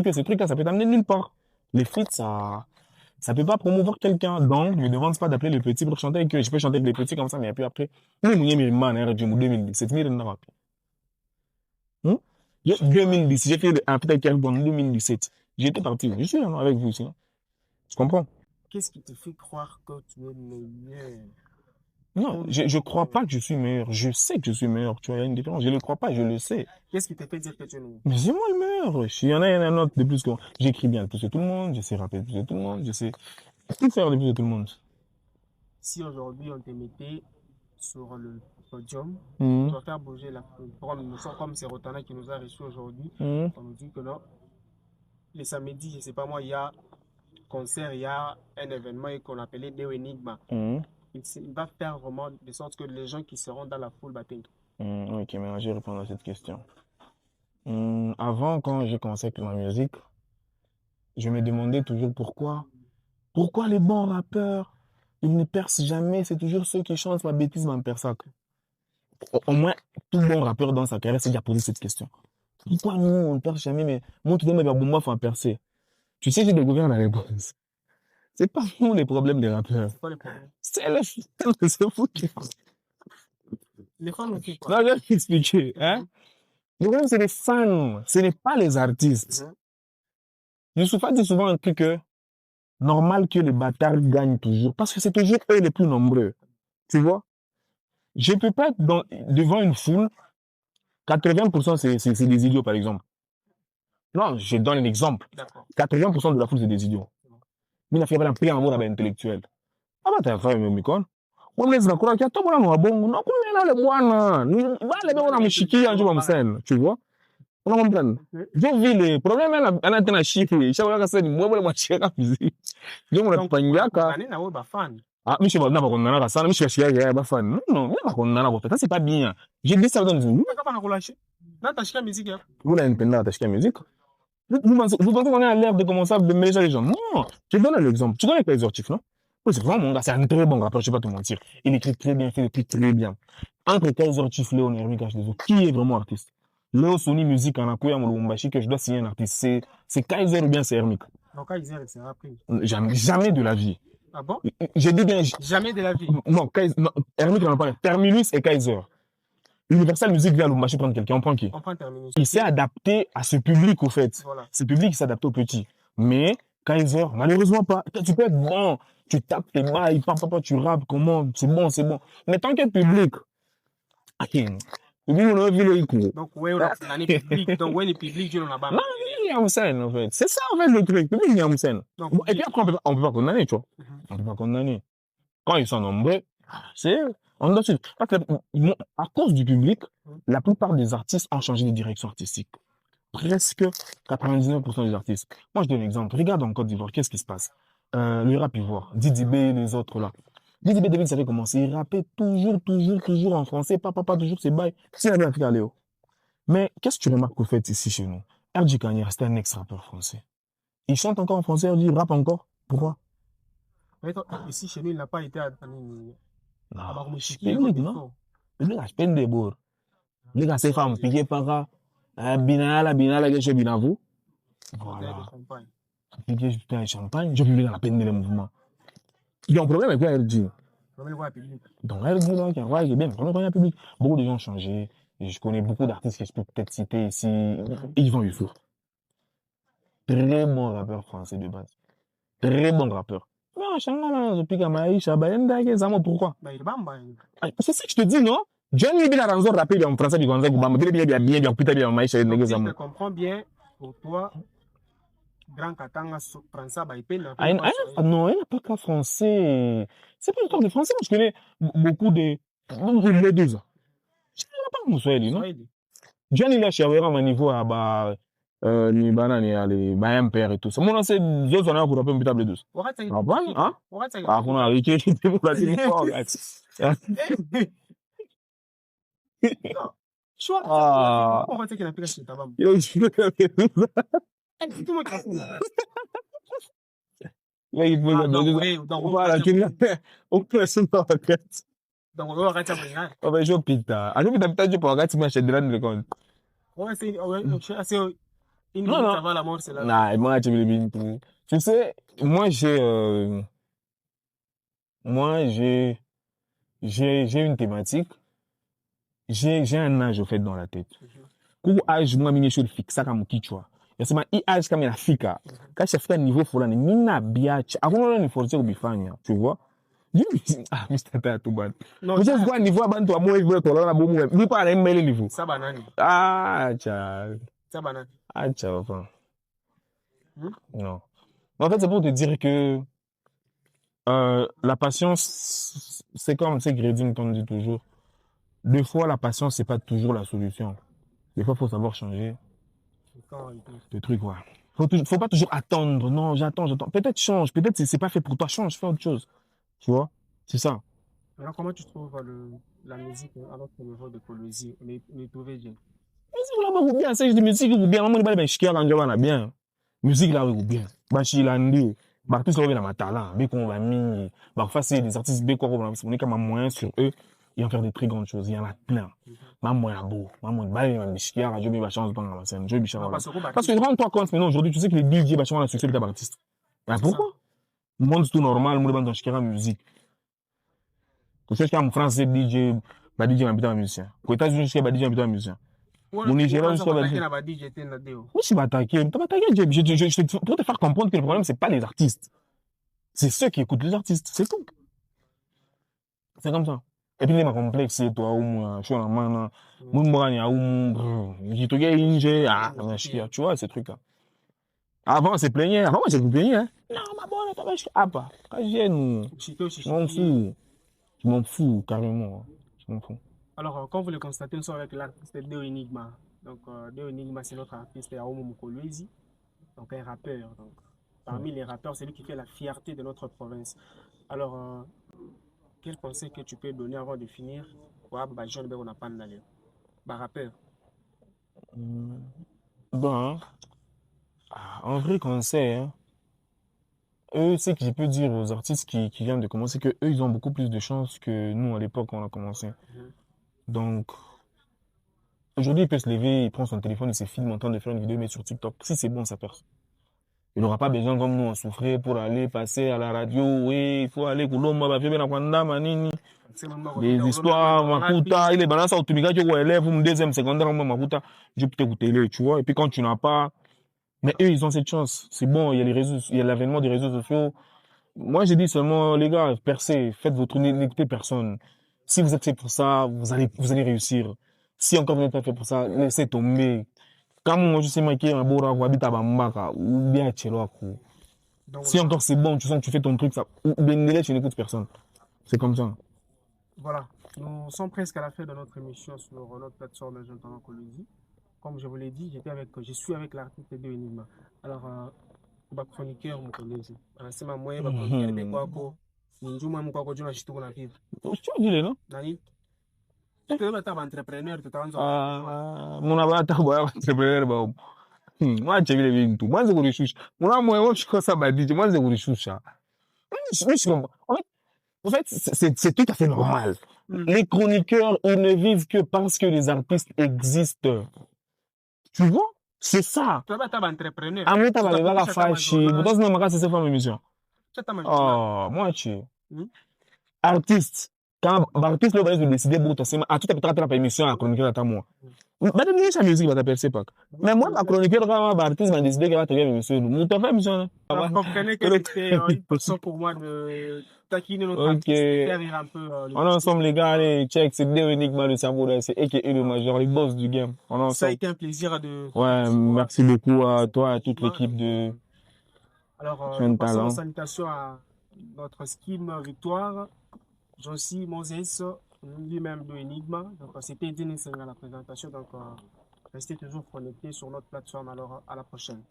Que ce truc-là, ça peut t'amener nulle part. Les feats, ça peut pas promouvoir quelqu'un. Donc, je ne demande pas d'appeler les petits pour chanter avec eux. Je peux chanter avec les petits comme ça, mais puis après, nous, nous, nous, man, 2017, Hmm? 2010, j'ai fait un feat avec Eric en 2017. J'étais parti. Je suis là, avec vous aussi. Hein. Tu comprends? Qu'est-ce qui te fait croire que tu es meilleur? Non, je crois pas que je suis meilleur. Je sais que je suis meilleur. Tu vois, il y a une différence. Je le crois pas, je le sais. Qu'est-ce qui te fait dire que tu es meilleur? Mais c'est moi le meilleur. Il y en a un autre de plus que moi. J'écris bien de plus que tout le monde. Je sais rapper de plus que tout le monde. Je sais tout faire de plus que tout le monde. Si aujourd'hui on te mettait sur le podium, on Mhm. doit faire bouger la foule. Comme c'est Rotana qui nous a reçus aujourd'hui, Mhm. on nous dit que non, les samedis, je ne sais pas moi, il y a concert, il y a un événement qu'on appelait Deo Enigma. Mhm. Il va faire vraiment de sorte que les gens qui seront dans la foule battent. Ok, maintenant je vais répondre à cette question. Avant, quand j'ai commencé avec ma musique, je me demandais toujours pourquoi. Pourquoi les bons rappeurs, ils ne percent jamais, c'est toujours ceux qui chantent ma bêtise, ma persac. Au moins, tout bon rappeur dans sa carrière s'est déjà posé cette question. Pourquoi nous, on ne perce jamais, mais moi, tout le monde m'a fait percer. Tu sais, j'ai découvert la réponse. C'est pas nous les problèmes des rappeurs. C'est quoi le problème? C'est le c'est fou qui Les fans ont fait Non, quoi? je vais t'expliquer. Hein? Le problème, c'est les fans. Ce n'est pas les artistes. Youssoupha dit souvent un truc que normal que les bâtards gagnent toujours. Parce que c'est toujours eux les plus nombreux. Tu vois? Je peux pas être devant une foule, 80% c'est des idiots, par exemple. Non, je donne un exemple. D'accord. 80% de la foule, c'est des idiots. Mais il a fait un prix en mode intellectuel. Ah bah, t'as fait un micro. Wamlezi nakula kia tobo na mwabongo na kumena le bwana ni vale bwana mshikia njoo msena tu vois on comprend je vis les problèmes ana tena chiffre shauri yaka sasa mwe bwana mwacheka physique ndio mnapangaka Nani na wewe bafani? ah mishi ba naba kondana sana mishi kashia ya ba fan non mais ba kondana kwa ça c'est pas bien j'ai dit ça dans une Kama nakulashi. Na tashika muziki yako. vous n'avez pas attaché musique vous pensez qu'on est à l'ère de commencer à mélanger les gens non je donne l'exemple tu connais pas les ortifs non oui, c'est vraiment mon gars, c'est un très bon rappeur, je vais pas te mentir. Il écrit très bien, il fait des trucs très bien. Entre Kaiser Chief, Léon et Hermie Cache qui est vraiment artiste? Léo Sony Music en Akuya Molumbashi que je dois signer un artiste, c'est Kaiser ou bien c'est Hermie? Donc Kaiser, c'est rappelé. Jamais de la vie. Ah bon? J'ai dit bien. Jamais de la vie. Non, Hermie n'en parle. Terminus et Kaiser. Universal Music vient à Lumbashi prendre quelqu'un, on prend qui? On prend Terminus. Il s'est adapté à ce public, au fait. Voilà. Ce public, il s'adapte aux petits. Mais Kaiser, malheureusement pas. Tu peux être bon, tu tapes tes mailles, papa, tu rappes, comment, c'est bon, c'est bon. Mais tant que public, on a vu le coup. Donc, ouais, on a l'année publique. Donc, ouais, les publics, je n'en ai pas. Non, il y a une scène, en fait. C'est ça, en fait, le truc. Public, il y a une scène. Et puis après, on peut pas condamner, tu vois. On peut pas condamner. Quand ils sont nombreux, c'est, on doit suivre. À cause du public, la plupart des artistes ont changé de direction artistique. Presque 99% des artistes. Moi, je donne un exemple. Regarde en Côte d'Ivoire, qu'est-ce qui se passe? Le rap ivoire, Didi B et les autres là. Didi B, David savait commencer. Il rappait toujours en français. Pas toujours ses bails. C'est la Afrique à Léo. Mais qu'est-ce que tu remarques au fait ici chez nous? RJ Kanye, c'était un ex-rappeur français. Il chante encore en français, RJ, il rappe encore. Pourquoi? Ici, chez nous, il n'a pas été à non, le gars, je peine des bourres. Le gars, c'est femme, piqué par binala, que je bin à vous. Voilà. Piqué, putain, de champagne, je peux dans la peine de les mouvements. Il y a un problème avec quoi RJ? Donc, RJ, là, qui est bien, problème avec le public. Beaucoup de gens ont changé. Et je connais beaucoup d'artistes que je peux peut-être citer ici. Yvan Youssouf. Très bon rappeur français de base. Très bon rappeur. Non, Shangala, je pique à Maïcha, pourquoi? C'est ça que je te dis, non? Johnny Bill a raison de rapper en français du Gonzague, je comprends bien, pour toi, Grand Katanga, français, non, il n'y a pas qu'un français. C'est pas encore de français, je connais beaucoup de. Les deux. Je ne sais pas comment c'est, non? Johnny là, chez Awera, au niveau à les bananes et les père et tout ça. Moi, c'est deux on a pour rappeler un peu table douce. Ah bon, hein? Ah, on a riqué, pour la dire fort, Ah. On va dire qu'il a pris la tabac. Yo, je veux que Dis-moi que là, il faut voilà, on peut se faire la tête. Donc, on va arrêter à venir. On va jouer au pita. À nous, pita, tu peux regarder si moi, je te donne le compte. Ouais, c'est Une Non, minute non. avant la mort, c'est la vie. Non, moi, tu sais, moi, j'ai une thématique. J'ai un âge, au fait, dans la tête. Pour âge, moi, mini sur le fixe, ça, comme kichwa. Et c'est ma âge, comme la fika. Quand je fais un niveau, faut l'année, mina biatch. Avant, on a une force au bifania, tu vois. Ah, mais c'était à tout bas. Non, Vous savez quoi, niveau, avant, toi, moi, je veux qu'on a bon, vous parlez, mais le niveau. ça banane. Ah, tiens. Ça banane. Ah, tiens, enfin. Hmm? Non. En fait, c'est pour te dire que la patience, c'est comme, c'est Gredin qu'on dit toujours. Des fois, la patience, c'est pas toujours la solution. Des fois, il faut savoir changer Quand il peut. de truc, ouais. Faut pas toujours attendre. Non, j'attends. Peut-être change. Peut-être c'est pas fait pour toi. Change, fais autre chose. Tu vois? C'est ça. Alors, comment tu trouves la musique à notre niveau de poésie? Me trouver bien. Musique là, ou bien, c'est de musique ou bien. Maman, il va chier quand on a bien. Musique là, ou bien. Bachi landi. Bah, tout ça, on a matala. Bé qu'on va mis. Bah, face, des artistes, bé, quoi, on est comme un moyen sur eux. Ils vont faire des très grandes choses. Il y en a plein. Maman, il y a beau. Maman, bah, il va me chier. Je vais chance dans la scène. Je vais Non, parce que rends-toi compte, maintenant, aujourd'hui, tu sais que les DJ, bah, sont un succès de artiste. Bah, pourquoi? Le monde, c'est tout normal. Moi, je vais dans musique. Quand je suis en France, c'est DJ, bah, DJ, ma putain, musicien. Aux États-Unis, je suis, bah, DJ, ma putain, musicien. Mon Nigeria, je suis, bah, DJ. Oui, je suis attaqué. T'as attaqué, pour te faire comprendre que le problème, c'est pas les artistes. C'est ceux qui écoutent les artistes. C'est tout. C'est comme ça. Et puis, il m'a complexé, toi, ou moi, je suis en main, moi, il y a ou, j'ai tout gagné, ah, tu vois, ces trucs-là. Avant, c'est plaignait. Avant, moi, j'ai vous plaignais, hein. Non, ma bonne, t'as pas, ah, bah, quand je viens, je m'en fous. Je m'en fous, carrément. Je m'en fous. Alors, comme vous le constatez, nous sommes avec l'artiste Deo Enigma. Donc, Deo Enigma, c'est notre artiste Aomo Mokoloezi, donc un rappeur. Donc, parmi les rappeurs, c'est lui qui fait la fierté de notre province. Alors, quel conseil que tu peux donner avant de finir? Ouais, bah, John on n'a pas d'aller. Bah, rappeur. Bon, en vrai conseil, hein, eux, c'est que je peux dire aux artistes qui viennent de commencer que eux, ils ont beaucoup plus de chance que nous à l'époque quand on a commencé. Donc, aujourd'hui, il peut se lever, il prend son téléphone, il se filme en train de faire une vidéo, mais sur TikTok. Si c'est bon, ça perce. Il n'aura pas besoin comme nous, on souffrait pour aller passer à la radio. Oui, il faut aller Kulomba, Bafebe, Kwanda, Manini. Des histoires, Makuta, il est balance au Tumiga, tu vois, élève, ou deuxième, secondaire, Makuta, je peux t'écouter, tu vois. Et puis quand tu n'as pas, mais eux, ils ont cette chance. C'est bon, il y a les réseaux, il y a l'avènement des réseaux sociaux. Moi, j'ai dit seulement, les gars, percez, faites votre, n'écoutez personne. Si vous êtes fait pour ça, vous allez réussir. Si encore vous n'êtes pas fait pour ça, laissez tomber. Quand moi, je sais marqué un beau ou habite à Bambaka, ou bien à Tcheloakou. Donc, Si encore c'est bon, tu sens que tu fais ton truc, ça, ou bien tu n'écoutes personne. C'est comme ça. voilà, nous sommes presque à la fin de notre émission sur notre plateforme J'entends Colosie. Comme je vous l'ai dit, je suis avec l'artiste de Enigma. Alors, ma chroniqueur, mon collègue, c'est ma moyenne, ma chroniqueur de Kwako. Ninjuma Mkwako, je suis tout la vie. Tu as dit, non? Nani? Tu peux être entrepreneur, tu t'en Mon avatar, entrepreneur, bah, moi, j'ai vu les tout. Moi, c'est pour les chouches. Moi, je crois ça, bah, dit, moi, c'est pour les chouches, ça. En fait, c'est tout à fait normal. Les chroniqueurs, ils ne vivent que parce que les artistes existent. Tu vois? C'est ça. Tu peux être entrepreneur. Ah, mais t'as pas la fâche. Pourtant, c'est même c'est cette femme émission. Oh, moi, tu artiste. Quand artiste, le va décider pour toi, à tout à fait la permission à chroniqueur à moi. Bah, de sa musique, va t'apercer pas. Mais moi, ma chroniqueur, quand artiste va décider qu'elle va te faire émission, nous t'en fait émission. Vous comprenez que c'était une façon pour moi de taquiner notre artiste, de faire rire un peu. On est ensemble, les gars, allez, check, c'est Deo Enigma, le cerveau là, c'est aka le major, les boss du game. On est ensemble. Ça a été un plaisir de. Ouais, merci beaucoup à toi, à toute l'équipe de. Alors, nous passons en salutation à notre skin Victoire, Jonsi Moses, lui-même de Enigma. Donc, c'était Denis à la présentation. Donc, restez toujours connectés sur notre plateforme. Alors, à la prochaine.